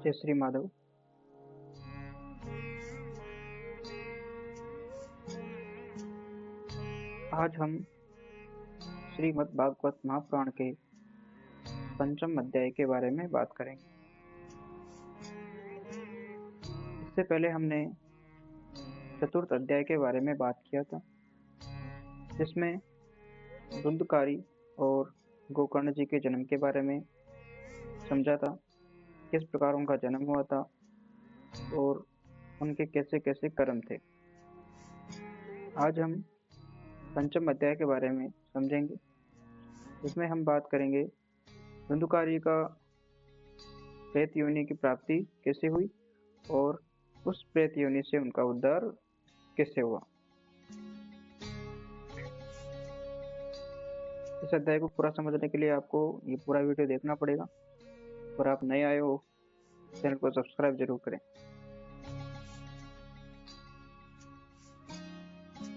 जय श्री माधव। आज हम श्रीमद् भागवत महापुराण के पंचम अध्याय के बारे में बात करेंगे। इससे पहले हमने चतुर्थ अध्याय के बारे में बात किया था, जिसमें धुंधकारी और गोकर्ण जी के जन्म के बारे में समझा था, किस प्रकार उनका जन्म हुआ था और उनके कैसे कैसे कर्म थे। आज हम पंचम अध्याय के बारे में समझेंगे, जिसमें हम बात करेंगे धुंधकारी का प्रेत योनि की प्राप्ति कैसे हुई और उस प्रेत योनि से उनका उद्धार कैसे हुआ। इस अध्याय को पूरा समझने के लिए आपको ये पूरा वीडियो देखना पड़ेगा, और आप नए आए हो चैनल को सब्सक्राइब जरूर करें।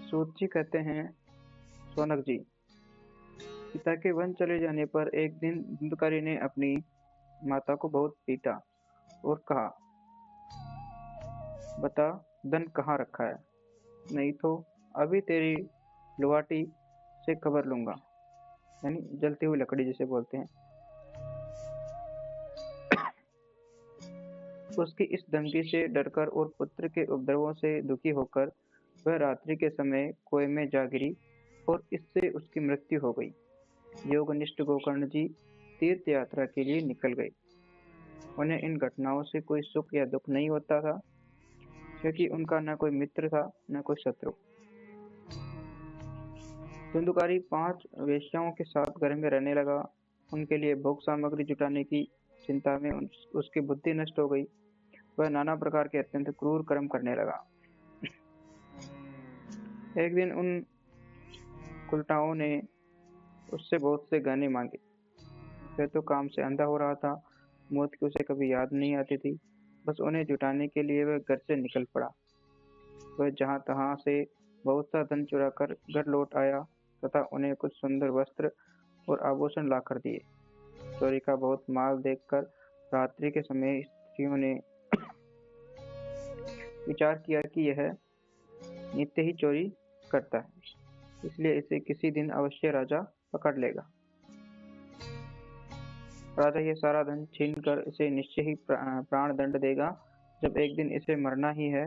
सूत जी कहते हैं, शौनक जी, पिता के वन चले जाने पर एक दिन धुंधकारी ने अपनी माता को बहुत पीटा और कहा, बता धन कहाँ रखा है, नहीं तो अभी तेरी लुवाटी से खबर लूंगा। यानी जलती हुई लकड़ी जिसे बोलते हैं। उसकी इस धमकी से डरकर और पुत्र के उपद्रवों से दुखी होकर वह रात्रि के समय कुएं में जा गिरी और इससे उसकी मृत्यु हो गई। योगनिष्ठ गोकर्ण जी तीर्थ यात्रा के लिए निकल गए। उन्हें इन घटनाओं से कोई सुख या दुख नहीं होता था, क्योंकि उनका न कोई मित्र था न कोई शत्रु। धुंधकारी 5 वेश्याओं के साथ घर में रहने लगा। उनके लिए भोग सामग्री जुटाने की चिंता में उसकी बुद्धि नष्ट हो गई। वह नाना प्रकार के अत्यंत क्रूर कर्म करने लगा। एक दिन उन कुलटाओं ने उससे बहुत से गहने मांगे। वह तो काम से अंधा हो रहा था, मौत की उसे कभी याद नहीं आती थी। बस उन्हें जुटाने के लिए वह घर से निकल पड़ा। वह जहां तहां से बहुत सा धन चुरा कर घर लौट आया तथा उन्हें कुछ सुंदर वस्त्र और आभूषण लाकर दिए। चोरी का बहुत माल देखकर रात्रि के समय स्त्रियों ने विचार किया कि यह नित्य ही चोरी करता है, इसलिए इसे किसी दिन अवश्य राजा पकड़ लेगा। राजा यह सारा धन छीनकर इसे निश्चय ही प्राण दंड देगा। जब एक दिन इसे मरना ही है,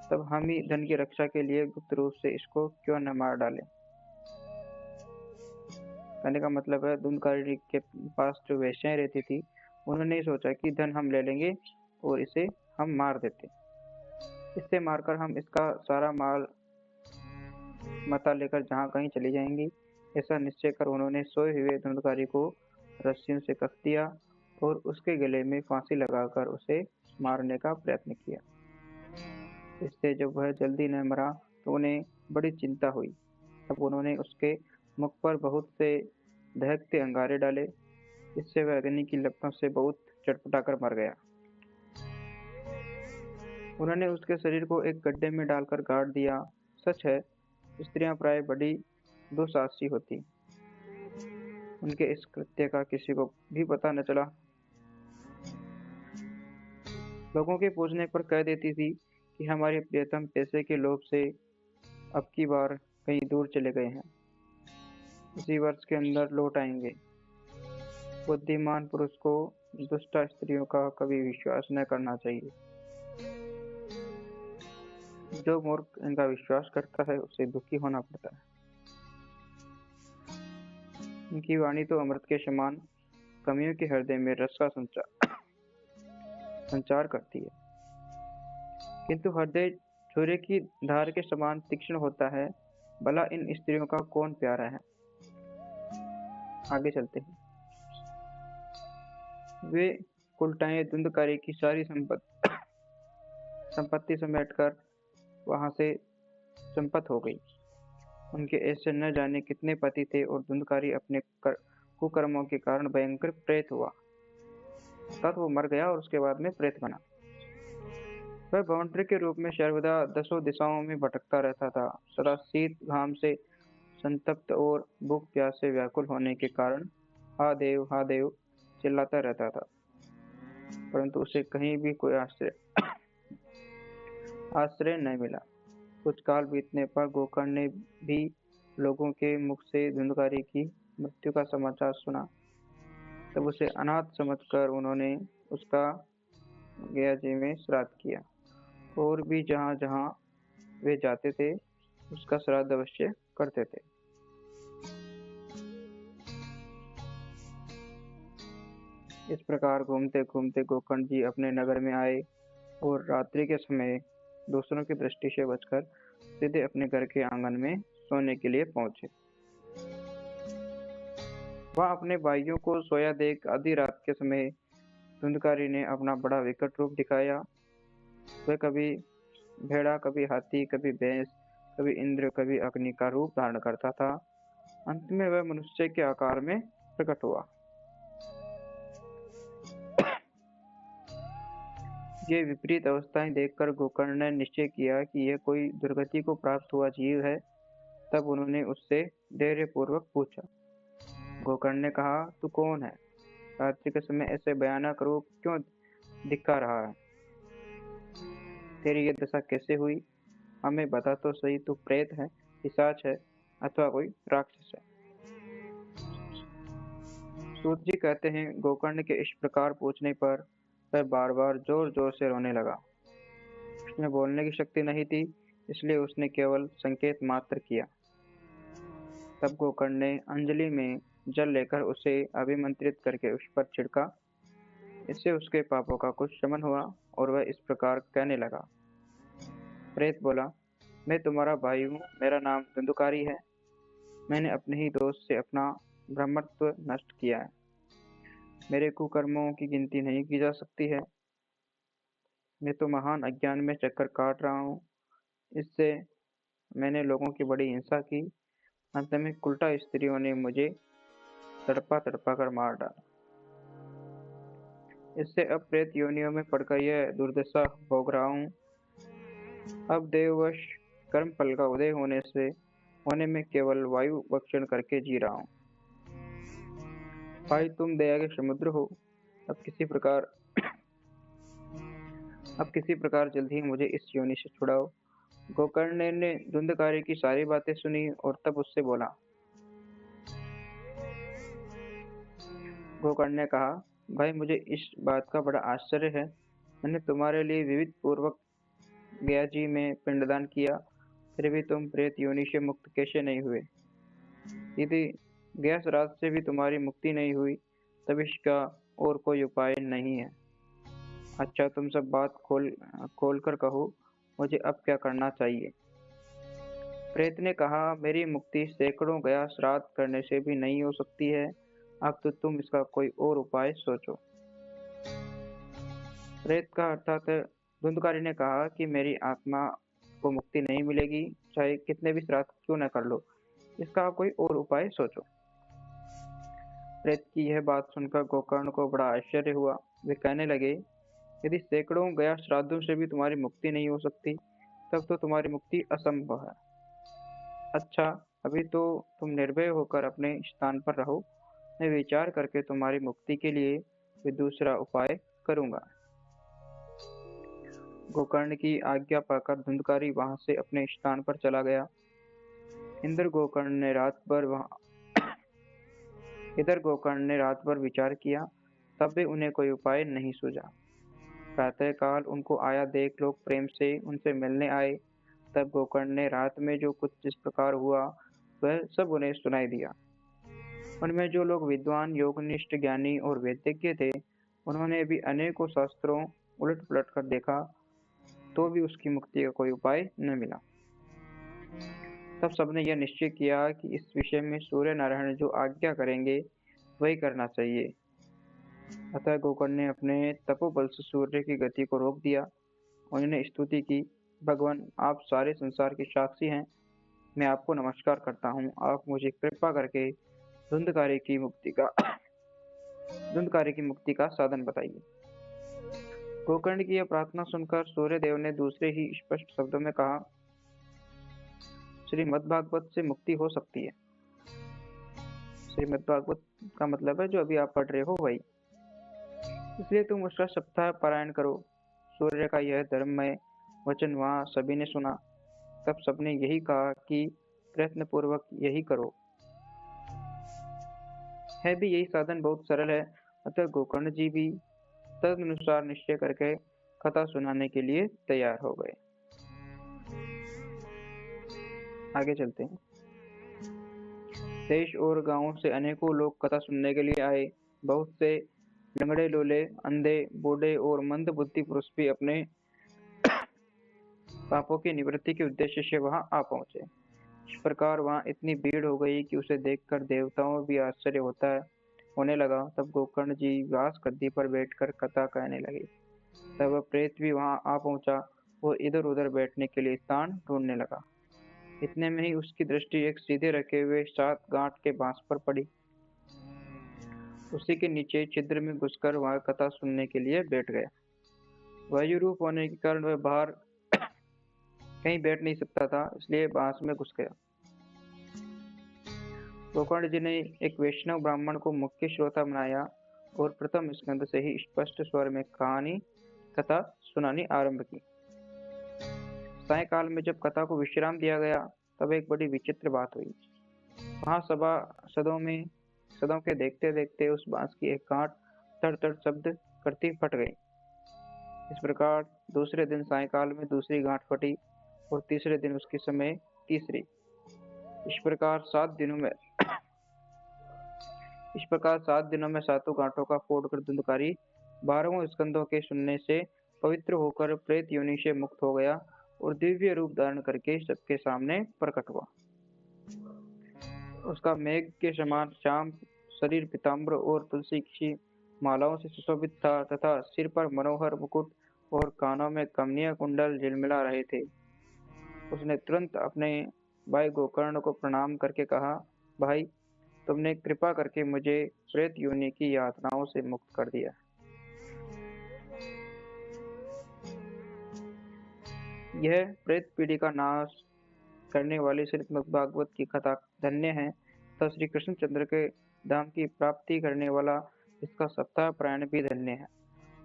तब हम ही धन की रक्षा के लिए गुप्त रूप से इसको क्यों न मार डालें। कहने का मतलब है, धुंधकारी के पास जो वेश्याएं रहती थी, उन्होंने सोचा कि धन हम ले लेंगे और इसे हम मार देते। इससे मारकर हम इसका सारा माल मता लेकर जहां कहीं चली जाएंगी। ऐसा निश्चय कर उन्होंने सोए हुए धुंधकारी को रस्सियों से कस दिया और उसके गले में फांसी लगाकर उसे मारने का प्रयत्न किया। इससे जब वह जल्दी न मरा तो उन्हें बड़ी चिंता हुई। तब उन्होंने उसके मुख पर बहुत से दहकते अंगारे डाले। इससे वह अग्नि की लपटों से बहुत चटपटाकर मर गया। उन्होंने उसके शरीर को एक गड्ढे में डालकर गाड़ दिया। सच है, स्त्रियां प्राय बड़ी दुस्साहसी होती। उनके इस कृत्य का किसी को भी पता न चला। लोगों के पूछने पर कह देती थी कि हमारे प्रियतम पैसे के लोभ से अब की बार कहीं दूर चले गए हैं, इसी वर्ष के अंदर लौट आएंगे। बुद्धिमान पुरुष को दुष्टा स्त्रियों का कभी विश्वास न करना चाहिए। जो मूर्ख इनका विश्वास करता है उसे दुखी होना पड़ता है। इनकी वाणी तो अमृत के समान कमियों के हृदय में रस का संचार करती है, किंतु हृदय छुरे की धार के समान तीक्ष्ण होता है। भला इन स्त्रियों का कौन प्यारा है। आगे चलते हैं। वे कुलटाएं धुंधकारी की सारी संपत्ति समेटकर वहां से संपत्त हो गई। उनके ऐसे न जाने कितने पति थे और धुंधकारी अपने कुकर्मों के कारण भयंकर प्रेत हुआ। तब वो मर गया और उसके बाद में प्रेत बना। वह बाउंड्री के रूप में सर्वदा 10 दिशाओं में भटकता रहता था। सदा शीत घाम से संतप्त और भूख प्यास से व्याकुल होने के कारण हा देव चिल्लाता रहता था। परंतु उसे कहीं भी कोई आश्रय न मिला। कुछ काल बीतने पर गोकर्ण ने भी लोगों के मुख से धुंधकारी की मृत्यु का समाचार सुना। तब उसे अनाथ समझकर उन्होंने उसका गया जी में श्राद्ध किया, और भी जहाँ जहाँ वे जाते थे उसका श्राद्ध अवश्य करते थे। इस प्रकार घूमते घूमते गोकर्ण जी अपने नगर में आए और रात्रि के समय दूसरों की दृष्टि से बचकर सीधे अपने घर के आंगन में सोने के लिए पहुंचे। वहां अपने भाइयों को सोया देख आधी रात के समय धुंधकारी ने अपना बड़ा विकट रूप दिखाया। वह कभी भेड़ा, कभी हाथी, कभी भैंस, कभी इंद्र, कभी अग्नि का रूप धारण करता था। अंत में वह मनुष्य के आकार में प्रकट हुआ। ये विपरीत अवस्थाएं देखकर गोकर्ण ने निश्चय किया कि यह कोई दुर्गति को प्राप्त हुआ जीव है। तब उन्होंने उससे धैर्यपूर्वक पूछा। गोकर्ण ने कहा, तू कौन है? रात्रि के समय ऐसे भयानक रूप क्यों दिखा रहा है? तेरी ये दशा कैसे हुई? हमें बता तो सही, तू प्रेत है, पिशाच है अथवा कोई राक्षस है? सूत जी कहते हैं, गोकर्ण के इस प्रकार पूछने पर वह बार बार जोर जोर से रोने लगा। उसमें बोलने की शक्ति नहीं थी, इसलिए उसने केवल संकेत मात्र किया। तब गोकर्ण ने अंजलि में जल लेकर उसे अभिमंत्रित करके उस पर छिड़का। इससे उसके पापों का कुछ शमन हुआ और वह इस प्रकार कहने लगा। प्रेत बोला, मैं तुम्हारा भाई हूँ, मेरा नाम धुंधकारी है। मैंने अपने ही दोष से अपना ब्रह्मत्व नष्ट किया है। मेरे कुकर्मों की गिनती नहीं की जा सकती है। मैं तो महान अज्ञान में चक्कर काट रहा हूँ। इससे मैंने लोगों की बड़ी हिंसा की। अंत में उल्टा स्त्रियों ने मुझे तड़पा तड़पा कर मार डाला। इससे अब प्रेत योनियों में पड़कर यह दुर्दशा भोग रहा हूँ। अब देववश कर्म फल का उदय होने में केवल वायु भक्षण करके जी रहा हूँ। भाई, तुम दया के समुद्र हो। अब किसी प्रकार जल्द ही मुझे इस योनि से छुड़ाओ। गोकर्ण ने धुंधकारी की सारी बातें सुनी और तब उससे बोला। गोकर्ण ने कहा, भाई, मुझे इस बात का बड़ा आश्चर्य है। मैंने तुम्हारे लिए विविध पूर्वक गया जी में पिंडदान किया, फिर भी तुम प्रेत योनि से मुक्त कैसे नहीं हुए? यदि गया श्राद्ध से भी तुम्हारी मुक्ति नहीं हुई, तब इसका और कोई उपाय नहीं है। अच्छा, तुम सब बात खोल कर कहो, मुझे अब क्या करना चाहिए? प्रेत ने कहा, मेरी मुक्ति सैकड़ों गया श्राद्ध करने से भी नहीं हो सकती है। अब तो तुम इसका कोई और उपाय सोचो। प्रेत का अर्थात धुंधकारी ने कहा कि मेरी आत्मा को मुक्ति नहीं मिलेगी, चाहे कितने भी श्राद्ध क्यों न कर लो। इसका कोई और उपाय सोचो। प्रेत की यह बात सुनकर गोकर्ण को बड़ा आश्चर्य हुआ। वे कहने लगे, यदि सैकड़ों गया श्राद्धों से भी तुम्हारी मुक्ति नहीं हो सकती, तब तो तुम्हारी मुक्ति असंभव है। अच्छा, अभी तो तुम निर्भय होकर अपने स्थान पर रहो। मैं विचार करके तुम्हारी मुक्ति के लिए कोई दूसरा उपाय करूंगा। गोकर्ण की आज्ञा पाकर धुंधकारी वहां से अपने स्थान पर चला गया। इधर गोकर्ण ने रात भर विचार किया, तब भी उन्हें कोई उपाय नहीं सूझा। प्रातःकाल उनको आया देख लोग प्रेम से उनसे मिलने आए। तब गोकर्ण ने रात में जो कुछ इस प्रकार हुआ वह सब उन्हें सुनाई दिया। उनमें जो लोग विद्वान, योगनिष्ठ, ज्ञानी और वैद्यज्ञ थे, उन्होंने भी अनेकों शास्त्रों उलट पलट कर देखा, तो भी उसकी मुक्ति का कोई उपाय न मिला। तब सबने यह निश्चय किया कि इस विषय में सूर्य नारायण जो आज्ञा करेंगे वही करना चाहिए। अतः गोकर्ण ने अपने तपोबल से सूर्य की गति को रोक दिया। उन्होंने स्तुति की, भगवान, आप सारे संसार के साक्षी हैं। मैं आपको नमस्कार करता हूँ। आप मुझे कृपा करके धुंधकारी की मुक्ति का साधन बताइए। गोकर्ण की यह प्रार्थना सुनकर सूर्य देव ने दूसरे ही स्पष्ट शब्दों में कहा, श्रीमद्भागवत से मुक्ति हो सकती है। श्रीमद्भागवत का मतलब है जो अभी आप पढ़ रहे हो वही। इसलिए तुम उसका सप्ताह पारायण करो। सूर्य का यह धर्ममय वचन वहाँ सभी ने सुना। तब सबने यही कहा कि प्रयत्नपूर्वक यही करो। है भी यही साधन बहुत सरल है। अतः गोकर्ण जी भी तदनुसार निश्चय करके कथा सुनाने के लिए तैयार हो गए। आगे चलते हैं। देश और गांवों से अनेकों लोग कथा सुनने के लिए आए। बहुत से लंगड़े लूले, अंधे, बूढ़े और मंद बुद्धि पुरुष भी अपने पापों की निवृत्ति के उद्देश्य से वहां आ पहुंचे। इस प्रकार वहां इतनी भीड़ हो गई कि उसे देखकर देवताओं भी आश्चर्य होने लगा। तब गोकर्ण जी व्यास गद्दी पर बैठकर कथा कहने लगे। तब प्रेत भी वहां आ पहुंचा और इधर उधर बैठने के लिए स्थान ढूंढने लगा। इतने में ही उसकी दृष्टि एक सीधे रखे हुए 7 गांठ के बांस पर पड़ी। उसी के नीचे छिद्र में घुसकर वह कथा सुनने के लिए बैठ गया। वायु रूप होने के कारण वह बाहर कहीं बैठ नहीं सकता था, इसलिए बांस में घुस गया। गोकर्ण जी ने एक वैष्णव ब्राह्मण को मुख्य श्रोता बनाया और प्रथम स्कंद से ही स्पष्ट स्वर में कथा सुनानी आरंभ की। सायकाल में जब कथा को विश्राम दिया गया, तब एक बड़ी विचित्र बात हुई। वहां सदों के देखते देखते उस बांस की एक गांठ तड़ तड़ शब्द करती फट गई। इस प्रकार दूसरे दिन सायकाल में दूसरी गांठ फटी और तीसरे दिन उसके समय तीसरी। इस प्रकार 7 दिनों में 7 गांठों का फोड़कर धुंधकारी 12 स्कंदों के सुनने से पवित्र होकर प्रेत योनि से मुक्त हो गया और दिव्य रूप धारण करके सबके सामने प्रकट हुआ। उसका मेघ के समान श्याम शरीर पीताम्बर और तुलसी की मालाओं से सुशोभित था तथा सिर पर मनोहर मुकुट और कानों में कमनीय कुंडल झिलमिला रहे थे। उसने तुरंत अपने भाई गोकर्ण को प्रणाम करके कहा, भाई, तुमने कृपा करके मुझे प्रेत योनि की यातनाओं से मुक्त कर दिया। यह प्रेत पीढ़ी का नाश करने वाली श्रीमद्भागवत की कथा धन्य है तथा श्री कृष्णचंद्र के धाम की प्राप्ति करने वाला इसका सप्ताह पारायण भी धन्य है।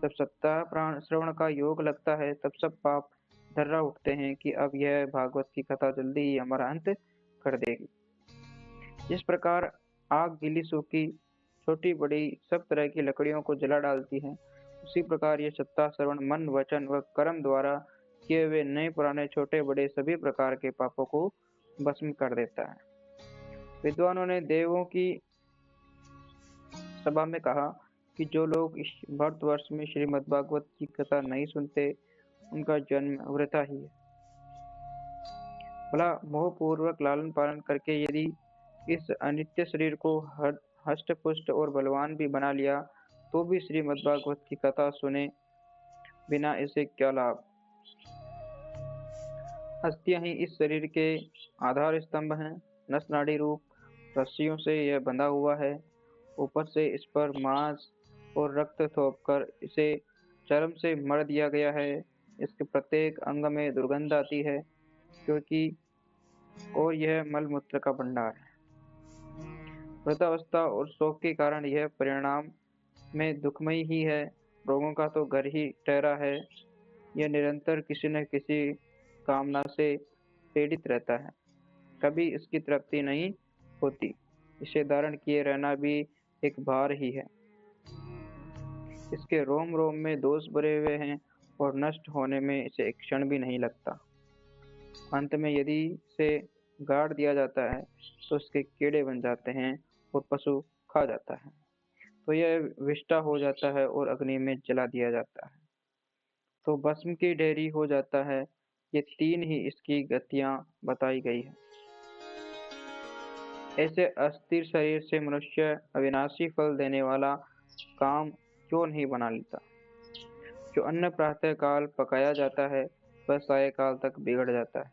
जब सप्ताह श्रवण का योग लगता है, तब सब पाप धर्रा उठते हैं कि अब यह भागवत की कथा जल्दी ही हमारा अंत कर देगी। जिस प्रकार आग गीली सूखी छोटी बड़ी सब तरह की लकड़ियों को जला डालती है, उसी प्रकार ये सप्ताह श्रवण मन वचन व कर्म द्वारा किए हुए नए पुराने छोटे बड़े सभी प्रकार के पापों को भस्म कर देता है। विद्वानों ने देवों की सभा में कहा कि जो लोग इस भारतवर्ष में श्रीमद्भागवत की कथा नहीं सुनते, उनका जन्म वृथा ही है। भला मोहपूर्वक लालन पालन करके यदि इस अनित्य शरीर को हष्ट पुष्ट और बलवान भी बना लिया, तो भी श्रीमद्भागवत की कथा सुने बिना इसे क्या लाभ। अस्थियां ही इस शरीर के आधार स्तंभ हैं। नस नाड़ी रूप रस्सियों से यह बंधा हुआ है। ऊपर से इस पर मांस और रक्त थोपकर इसे चर्म से मर दिया गया है। इसके प्रत्येक अंग में दुर्गंध आती है और यह मलमूत्र का भंडार है। वृद्धावस्था और शोक के कारण यह परिणाम में दुखमय ही है। रोगों का तो घर ही ठहरा है। यह निरंतर किसी न किसी कामना से पीड़ित रहता है, कभी इसकी तृप्ति नहीं होती। इसे धारण किए रहना भी एक भार ही है। इसके रोम रोम में दोष भरे हुए हैं और नष्ट होने में इसे एक क्षण भी नहीं लगता। अंत में यदि इसे गाड़ दिया जाता है तो इसके कीड़े बन जाते हैं और पशु खा जाता है, तो यह विष्टा हो जाता है और अग्नि में जला दिया जाता है, तो भस्म की ढेरी हो जाता है। ये 3 ही इसकी गतियां बताई गई है। ऐसे अस्थिर शरीर से मनुष्य अविनाशी फल देने वाला काम क्यों नहीं बना लेता। जो अन्न प्रातः काल पकाया जाता है, वह सायकाल तक बिगड़ जाता है।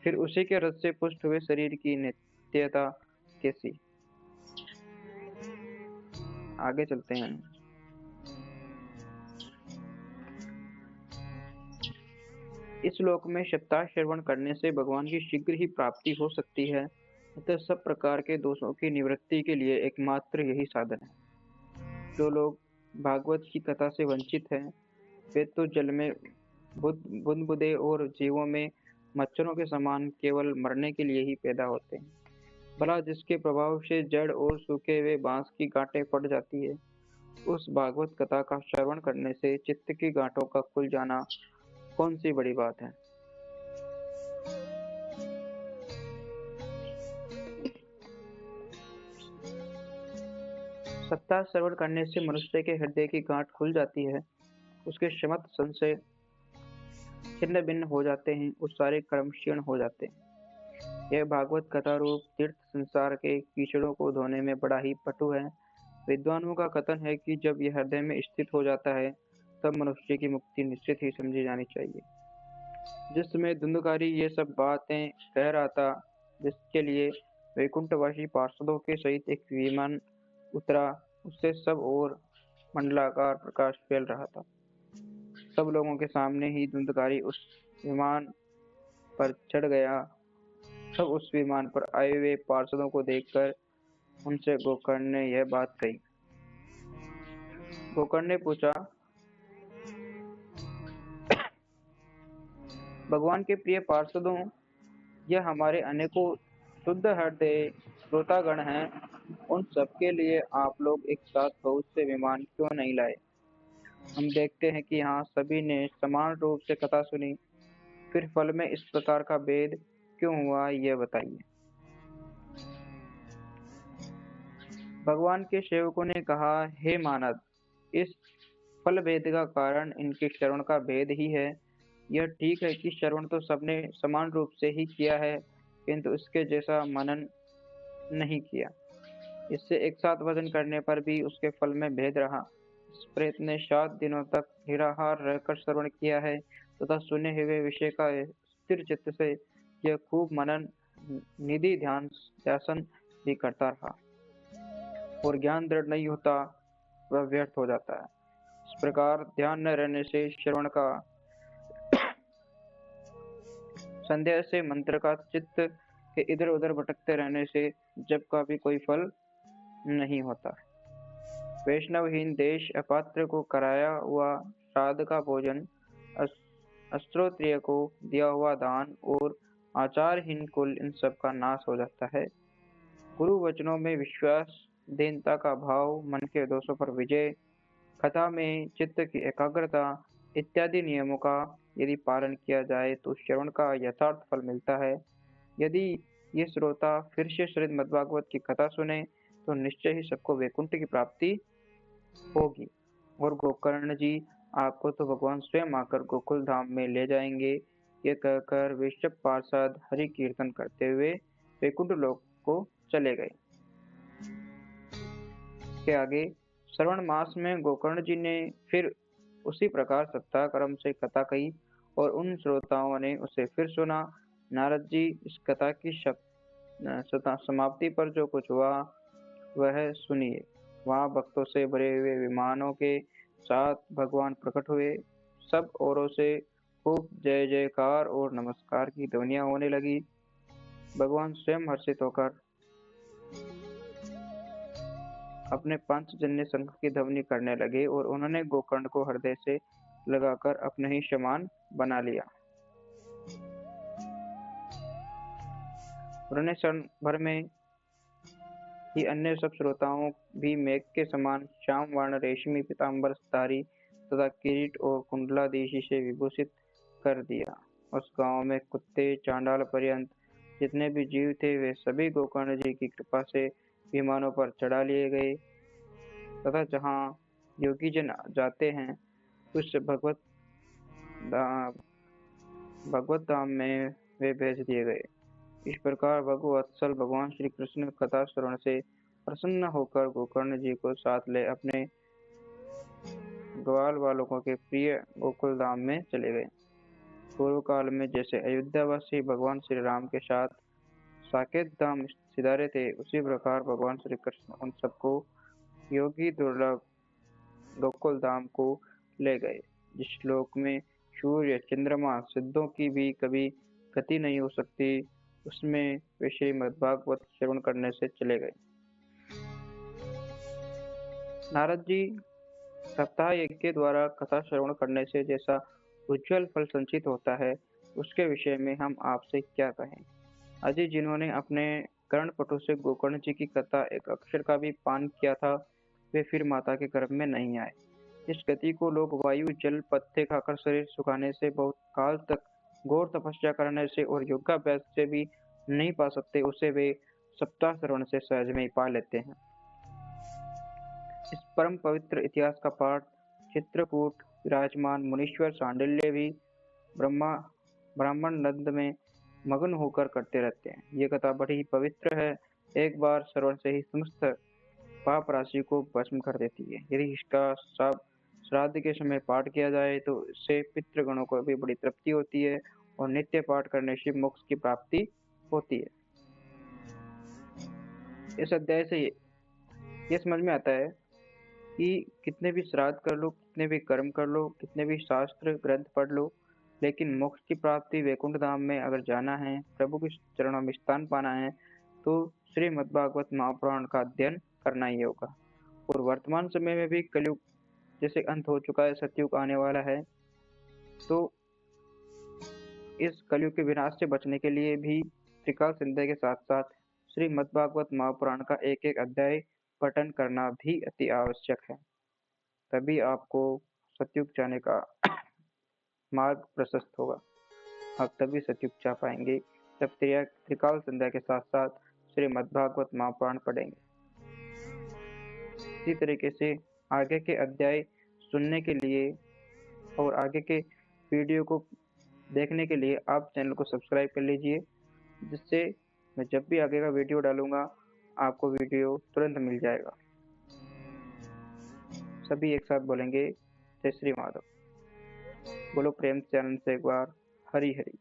फिर उसी के रस से पुष्ट हुए शरीर की नित्यता कैसी। आगे चलते हैं। इस लोक में सप्ताह श्रवण करने से भगवान की शीघ्र ही प्राप्ति हो सकती है। अतः सब प्रकार के दोषों की निवृत्ति के लिए एकमात्र यही साधन है। जो लोग भागवत की कथा से वंचित हैं, वे तो जल में बुदबुदे और जीवों में मच्छरों के समान केवल मरने के लिए ही पैदा होते हैं। भला जिसके प्रभाव से जड़ और सूखे हुए बांस की गांठें फट जाती है, उस भागवत कथा का श्रवण करने से चित्त की गांठों का खुल जाना कौन सी बड़ी बात है। सप्ताह श्रवण करने से मनुष्य के हृदय की गांठ खुल जाती है, उसके समस्त संशय छिन्न भिन्न हो जाते हैं और सारे कर्म क्षीण हो जाते हैं। यह भागवत कथा रूप तीर्थ संसार के कीचड़ों को धोने में बड़ा ही पटु है। विद्वानों का कथन है कि जब यह हृदय में स्थित हो जाता है, तब मनुष्य की मुक्ति निश्चित ही समझी जानी चाहिए। जिस समय धुंधकारी ये सब बातें कह रहा था, जिसके लिए वैकुंठवासी पार्षदों के सहित एक विमान उतरा, उससे सब ओर मंडलाकार प्रकाश फैल रहा था। सब लोगों के सामने ही धुंधकारी उस विमान पर चढ़ गया। सब उस विमान पर आए हुए पार्षदों को देखकर उनसे गोकर्ण ने यह बात कही। गोकर्ण ने पूछा, भगवान के प्रिय पार्षदों, यह हमारे अनेकों शुद्ध हृदय श्रोतागण हैं, उन सबके लिए आप लोग एक साथ बहुत से विमान क्यों नहीं लाए। हम देखते हैं कि यहाँ सभी ने समान रूप से कथा सुनी, फिर फल में इस प्रकार का भेद क्यों हुआ, यह बताइए। भगवान के सेवकों ने कहा, हे मानव, इस फल भेद का कारण इनके श्रवण का भेद ही है। यह ठीक है कि श्रवण तो सबने समान रूप से ही किया है, किंतु इसके जैसा मनन नहीं किया। इससे एक साथ वजन करने पर भी उसके फल में भेद रहा। इस प्रेत ने 7 दिनों तक निराहार रहकर श्रवण किया है तथा सुने हुए विषय का स्थिर चित्त से यह खूब मनन निधि ध्यान ध्यासन भी करता रहा, और ज्ञान दृढ़ नहीं होता, वह व्यर्थ हो जाता है। इस प्रकार ध्यान न रहने से, श्रवण का संदेह से, मंत्र का चित्त के इधर उधर भटकते रहने से जब का भी कोई फल नहीं होता। वैष्णवहीन देश अपात्र को कराया हुआ श्राद्ध का भोजन, अश्रोत्रिय को दिया हुआ दान और आचारहीन कुल, इन सब का नाश हो जाता है। गुरु वचनों में विश्वास, दीनता का भाव, मन के दोषों पर विजय, कथा में चित्त की एकाग्रता इत्यादि नियमों का यदि पालन किया जाए तो श्रवण का यथार्थ फल मिलता है। यदि ये श्रोता फिर से श्रीमद्भागवत की कथा सुने तो निश्चय ही सबको वैकुंठ की प्राप्ति होगी। और गोकर्ण जी, आपको तो भगवान स्वयं आकर गोकुल धाम में ले जाएंगे। ये कहकर वैष्णव पार्षद हरि कीर्तन करते हुए वैकुंठ लोक को चले गए। के आगे श्रवण मास में गोकर्ण जी ने फिर उसी प्रकार सप्ताह क्रम से कथा कही और उन श्रोताओं ने उसे फिर सुना। नारद जी, इस कथा की समाप्ति पर जो कुछ हुआ वह सुनिए। वहाँ भक्तों से भरे हुए विमानों के साथ भगवान प्रकट हुए। सब ओरों से खूब जय जयकार और नमस्कार की ध्वनियां होने लगी। भगवान स्वयं हर्षित होकर अपने पांचजन्य शंख की ध्वनि करने लगे और उन्होंने गोकर्ण को हृदय से लगाकर अपने ही समान बना लिया। उन्होंने क्षण भर में ही अन्य सब श्रोताओं भी मेघ के समान श्याम वर्ण रेशमी पीताम्बर धारी तथा किरीट और कुंडलादि से विभूषित कर दिया। उस गांव में कुत्ते चांडाल पर्यंत जितने भी जीव थे, वे सभी गोकर्ण जी की कृपा से विमानों पर चढ़ा लिए गए तथा जहाँ योगी जन जाते हैं, उस भगवत धाम में वे भेज दिए गए। इस प्रकार भगवत्सल भगवान श्री कृष्ण कथा श्रवण से प्रसन्न होकर गोकर्ण जी को साथ ले अपने ग्वाल बालकों के प्रिय गोकुल धाम में चले गए। पूर्व काल में जैसे अयोध्यावासी भगवान श्री राम के साथ साकेत धाम सिधारे थे, उसी प्रकार भगवान श्री कृष्ण उन सबको योगी दुर्लभ गोकुल धाम को ले गए, जिस श्लोक में सूर्य चंद्रमा सिद्धों की भी कभी गति नहीं हो सकती, उसमें वे श्रीमद्भागवत श्रवण करने से चले गए। नारद जी सप्ताह यज्ञ के द्वारा कथा श्रवण करने से जैसा उज्ज्वल फल संचित होता है, उसके विषय में हम आपसे क्या कहें। अजी जिन्होंने अपने कर्णपटु से गोकर्ण जी की कथा एक अक्षर का भी पान किया था, वे फिर माता के गर्भ में नहीं आए। इस गति को लोग वायु जल पत्ते खाकर शरीर सुखाने से, बहुत काल तक घोर तपस्या करने से और योगाभ्यास से भी नहीं पा सकते, उसे वे सप्ताह श्रवण से सहज में ही पा लेते हैं। इस परम पवित्र इतिहास का पाठ चित्रकूट विराजमान मुनीश्वर सांडिल्य भी ब्रह्मा ब्राह्मण नंद में मग्न होकर करते रहते हैं। ये कथा बड़ी ही पवित्र है, एक बार श्रवण से ही समस्त पाप राशि को भस्म कर देती है। यदि इसका श्राद्ध के समय पाठ किया जाए तो इससे पितृगणों को भी बड़ी तृप्ति होती है और नित्य पाठ करने से मोक्ष की प्राप्ति होती है। इस अध्याय से ये समझ में आता है कि कितने भी श्राद्ध कर लो, कितने भी कर्म कर लो, कितने भी शास्त्र ग्रंथ पढ़ लो, लेकिन मोक्ष की प्राप्ति वैकुंठ धाम में अगर जाना है, प्रभु के चरणों में स्थान पाना है, तो श्रीमद्भागवत महापुराण का अध्ययन करना ही होगा। और वर्तमान समय में भी कलयुग जैसे अंत हो चुका है, सतयुग आने वाला है, तो इस कलयुग के विनाश से बचने के लिए भी त्रिकाल संध्या के साथ साथ श्रीमद्भागवत महापुराण का एक एक अध्याय पठन करना भी अति आवश्यक है। तभी आपको सतयुग जाने का मार्ग प्रशस्त होगा। आप तभी सतयुग जा पाएंगे जब त्रिकाल संध्या के साथ साथ श्रीमद्भागवत महापुराण पढ़ेंगे। इसी तरीके से आगे के अध्याय सुनने के लिए और आगे के वीडियो को देखने के लिए आप चैनल को सब्सक्राइब कर लीजिए, जिससे मैं जब भी आगे का वीडियो डालूंगा आपको वीडियो तुरंत मिल जाएगा। सभी एक साथ बोलेंगे जय श्री माधव। बोलो प्रेम से आनंद से एक बार हरि हरि।